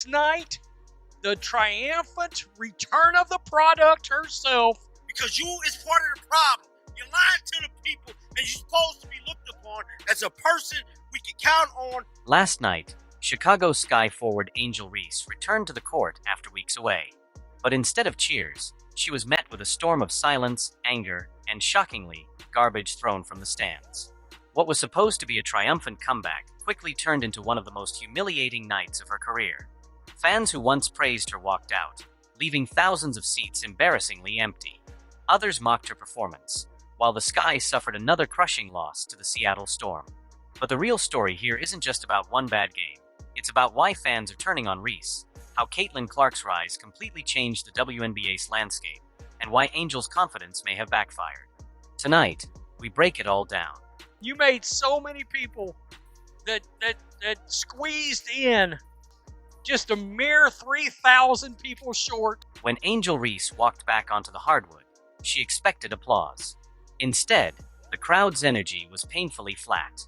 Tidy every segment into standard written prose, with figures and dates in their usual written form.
Tonight, the triumphant return of the product herself. Because you is part of the problem. You're lying to the people, and you're supposed to be looked upon as a person we can count on. Last night, Chicago Sky forward Angel Reese returned to the court after weeks away. But instead of cheers, she was met with a storm of silence, anger, and shockingly, garbage thrown from the stands. What was supposed to be a triumphant comeback quickly turned into one of the most humiliating nights of her career. Fans who once praised her walked out, leaving thousands of seats embarrassingly empty. Others mocked her performance, while the Sky suffered another crushing loss to the Seattle Storm. But the real story here isn't just about one bad game. It's about why fans are turning on Reese, how Caitlin Clark's rise completely changed the WNBA's landscape, and why Angel's confidence may have backfired. Tonight, we break it all down. You made so many people that squeezed in, just a mere 3,000 people short. When Angel Reese walked back onto the hardwood, she expected applause. Instead, the crowd's energy was painfully flat.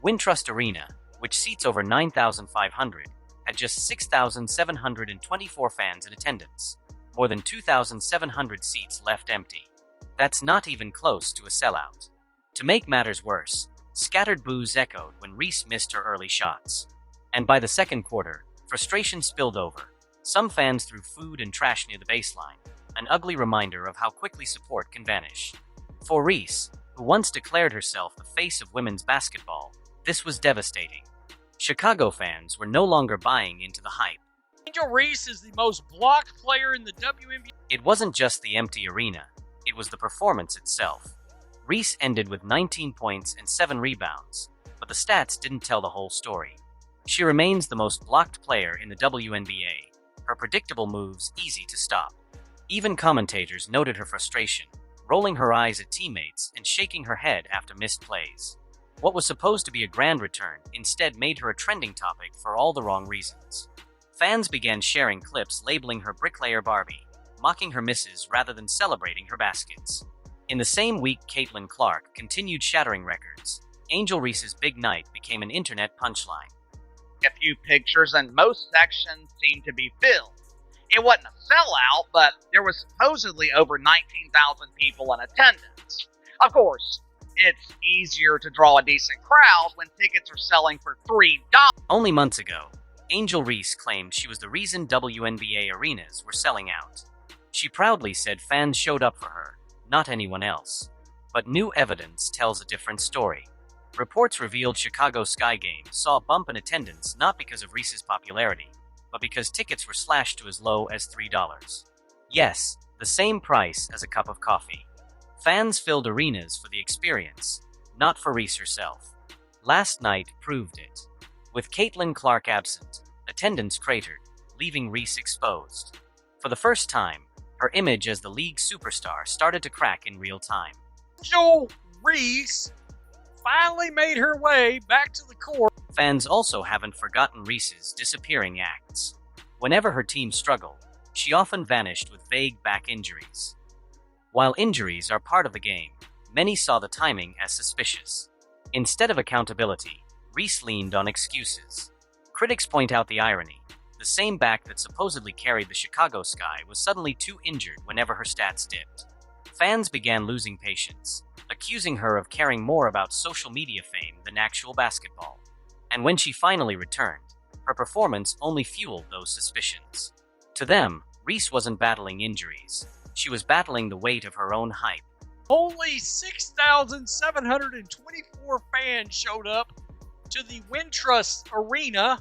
Wintrust Arena, which seats over 9,500, had just 6,724 fans in attendance, more than 2,700 seats left empty. That's not even close to a sellout. To make matters worse, scattered boos echoed when Reese missed her early shots. And by the second quarter, frustration spilled over. Some fans threw food and trash near the baseline, an ugly reminder of how quickly support can vanish. For Reese, who once declared herself the face of women's basketball, this was devastating. Chicago fans were no longer buying into the hype. Angel Reese is the most blocked player in the WNBA. It wasn't just the empty arena, it was the performance itself. Reese ended with 19 points and 7 rebounds, but the stats didn't tell the whole story. She remains the most blocked player in the WNBA, her predictable moves easy to stop. Even commentators noted her frustration, rolling her eyes at teammates and shaking her head after missed plays. What was supposed to be a grand return instead made her a trending topic for all the wrong reasons. Fans began sharing clips labeling her bricklayer Barbie, mocking her misses rather than celebrating her baskets. In the same week Caitlin Clark continued shattering records, Angel Reese's big night became an internet punchline. A few pictures and most sections seemed to be filled. It wasn't a sellout, but there was supposedly over 19,000 people in attendance. Of course, it's easier to draw a decent crowd when tickets are selling for $3. Only months ago, Angel Reese claimed she was the reason WNBA arenas were selling out. She proudly said fans showed up for her, not anyone else. But new evidence tells a different story. Reports revealed Chicago Sky games saw a bump in attendance not because of Reese's popularity, but because tickets were slashed to as low as $3. Yes, the same price as a cup of coffee. Fans filled arenas for the experience, not for Reese herself. Last night proved it. With Caitlin Clark absent, attendance cratered, leaving Reese exposed. For the first time, her image as the league superstar started to crack in real time. Angel Reese finally made her way back to the court. Fans also haven't forgotten Reese's disappearing acts. Whenever her team struggled, she often vanished with vague back injuries. While injuries are part of the game, many saw the timing as suspicious. Instead of accountability, Reese leaned on excuses. Critics point out the irony. The same back that supposedly carried the Chicago Sky was suddenly too injured whenever her stats dipped. Fans began losing patience, accusing her of caring more about social media fame than actual basketball. And when she finally returned, her performance only fueled those suspicions. To them, Reese wasn't battling injuries. She was battling the weight of her own hype. Only 6,724 fans showed up to the Wintrust Arena.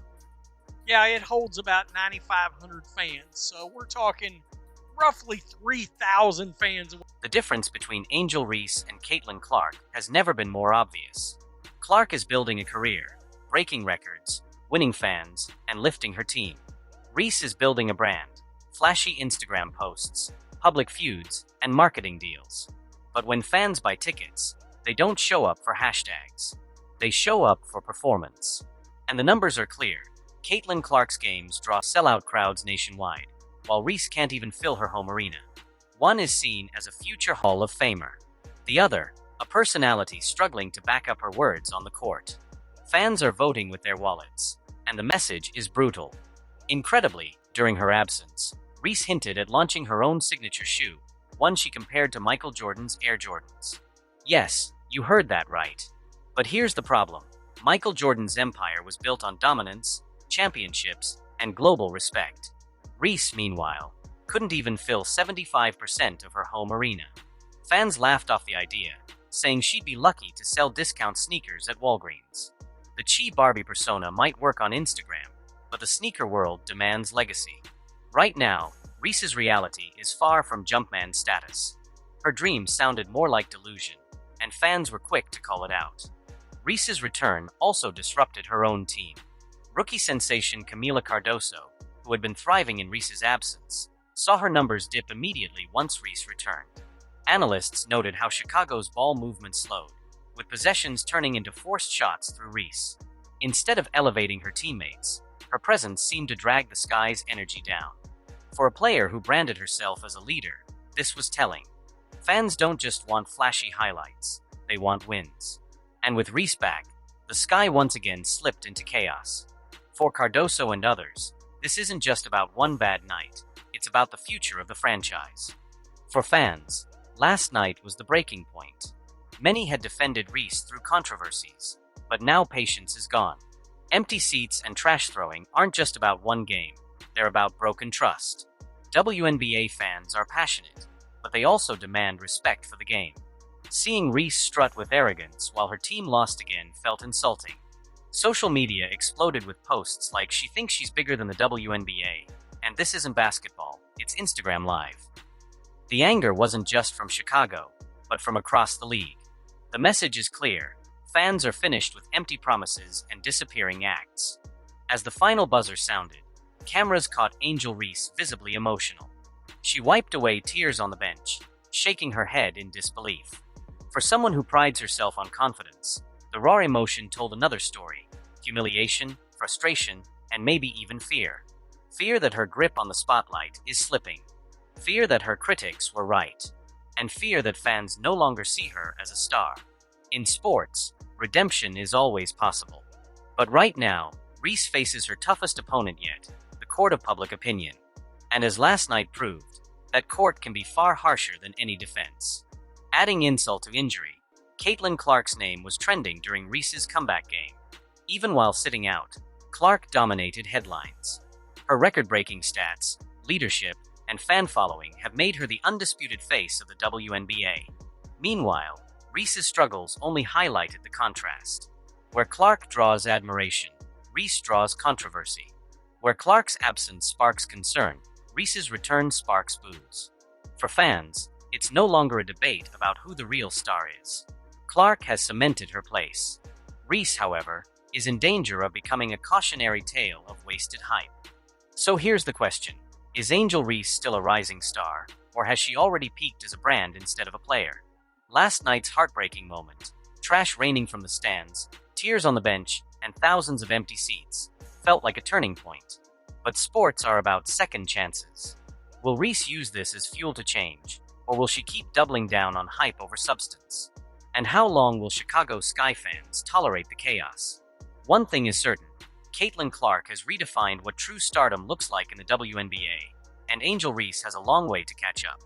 Yeah, it holds about 9,500 fans, so we're talking roughly 3,000 fans. The difference between Angel Reese and Caitlin Clark has never been more obvious. Clark is building a career, breaking records, winning fans, and lifting her team. Reese is building a brand, flashy Instagram posts, public feuds, and marketing deals. But when fans buy tickets, they don't show up for hashtags. They show up for performance. And the numbers are clear. Caitlin Clark's games draw sellout crowds nationwide, while Reese can't even fill her home arena. One is seen as a future Hall of Famer. The other, a personality struggling to back up her words on the court. Fans are voting with their wallets, and the message is brutal. Incredibly, during her absence, Reese hinted at launching her own signature shoe, one she compared to Michael Jordan's Air Jordans. Yes, you heard that right. But here's the problem. Michael Jordan's empire was built on dominance, championships, and global respect. Reese, meanwhile, couldn't even fill 75% of her home arena. Fans laughed off the idea, saying she'd be lucky to sell discount sneakers at Walgreens. The Chi Barbie persona might work on Instagram, but the sneaker world demands legacy. Right now, Reese's reality is far from Jumpman status. Her dreams sounded more like delusion, and fans were quick to call it out. Reese's return also disrupted her own team. Rookie sensation Camila Cardoso, who had been thriving in Reese's absence, saw her numbers dip immediately once Reese returned. Analysts noted how Chicago's ball movement slowed, with possessions turning into forced shots through Reese. Instead of elevating her teammates, her presence seemed to drag the Sky's energy down. For a player who branded herself as a leader, this was telling. Fans don't just want flashy highlights, they want wins. And with Reese back, the Sky once again slipped into chaos. For Cardoso and others, this isn't just about one bad night, it's about the future of the franchise. For fans, last night was the breaking point. Many had defended Reese through controversies, but now patience is gone. Empty seats and trash throwing aren't just about one game, they're about broken trust. WNBA fans are passionate, but they also demand respect for the game. Seeing Reese strut with arrogance while her team lost again felt insulting. Social media exploded with posts like "She thinks she's bigger than the WNBA," and "This isn't basketball, it's Instagram Live." The anger wasn't just from Chicago, but from across the league. The message is clear. Fans are finished with empty promises and disappearing acts. As the final buzzer sounded, cameras caught Angel Reese visibly emotional. She wiped away tears on the bench, shaking her head in disbelief. For someone who prides herself on confidence, the raw emotion told another story: humiliation, frustration, and maybe even fear. Fear that her grip on the spotlight is slipping. Fear that her critics were right. And fear that fans no longer see her as a star. In sports, redemption is always possible. But right now, Reese faces her toughest opponent yet, the court of public opinion. And as last night proved, that court can be far harsher than any defense. Adding insult to injury, Caitlin Clark's name was trending during Reese's comeback game. Even while sitting out, Clark dominated headlines. Her record-breaking stats, leadership, and fan following have made her the undisputed face of the WNBA. Meanwhile, Reese's struggles only highlighted the contrast. Where Clark draws admiration, Reese draws controversy. Where Clark's absence sparks concern, Reese's return sparks boos. For fans, it's no longer a debate about who the real star is. Clark has cemented her place. Reese, however, is in danger of becoming a cautionary tale of wasted hype. So here's the question. Is Angel Reese still a rising star, or has she already peaked as a brand instead of a player? Last night's heartbreaking moment, trash raining from the stands, tears on the bench, and thousands of empty seats, felt like a turning point. But sports are about second chances. Will Reese use this as fuel to change, or will she keep doubling down on hype over substance? And how long will Chicago Sky fans tolerate the chaos? One thing is certain, Caitlin Clark has redefined what true stardom looks like in the WNBA, and Angel Reese has a long way to catch up.